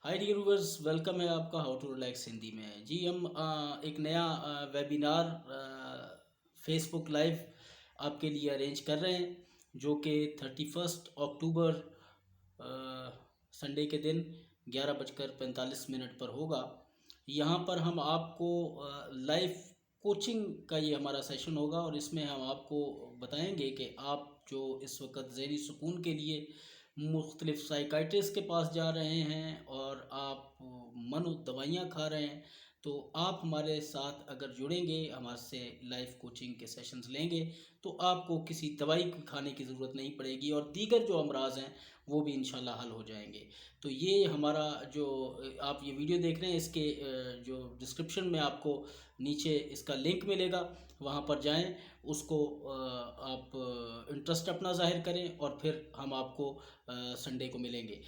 Hi dear viewers, welcome है आपका how to relax Hindi में। जी हम एक नया वेबिनार फेसबुक लाइव आपके लिए अरेंज कर रहे हैं, जो कि 31 अक्टूबर संडे के दिन 11:45 पर होगा। यहाँ पर हम आपको लाइव कोचिंग का ये हमारा सेशन होगा और इसमें हम आपको बताएंगे कि आप जो इस वक्त ज़हनी सुकून के लिए मुख्तलिफ साइकाइट्रिस्ट के पास जा रहे हैं और आप मनो दवाइयाँ खा रहे हैं, तो आप हमारे साथ अगर जुड़ेंगे, हमारे से लाइव कोचिंग के सेशंस लेंगे, तो आपको किसी दवाई खाने की ज़रूरत नहीं पड़ेगी और दीगर जो अमराज हैं वो भी इंशाल्लाह हल हो जाएंगे। तो ये हमारा जो आप ये वीडियो देख रहे हैं, इसके जो डिस्क्रिप्शन में आपको नीचे इसका लिंक मिलेगा, वहाँ पर जाएं, उसको आप इंटरेस्ट अपना ज़ाहिर करें और फिर हम आपको संडे को मिलेंगे।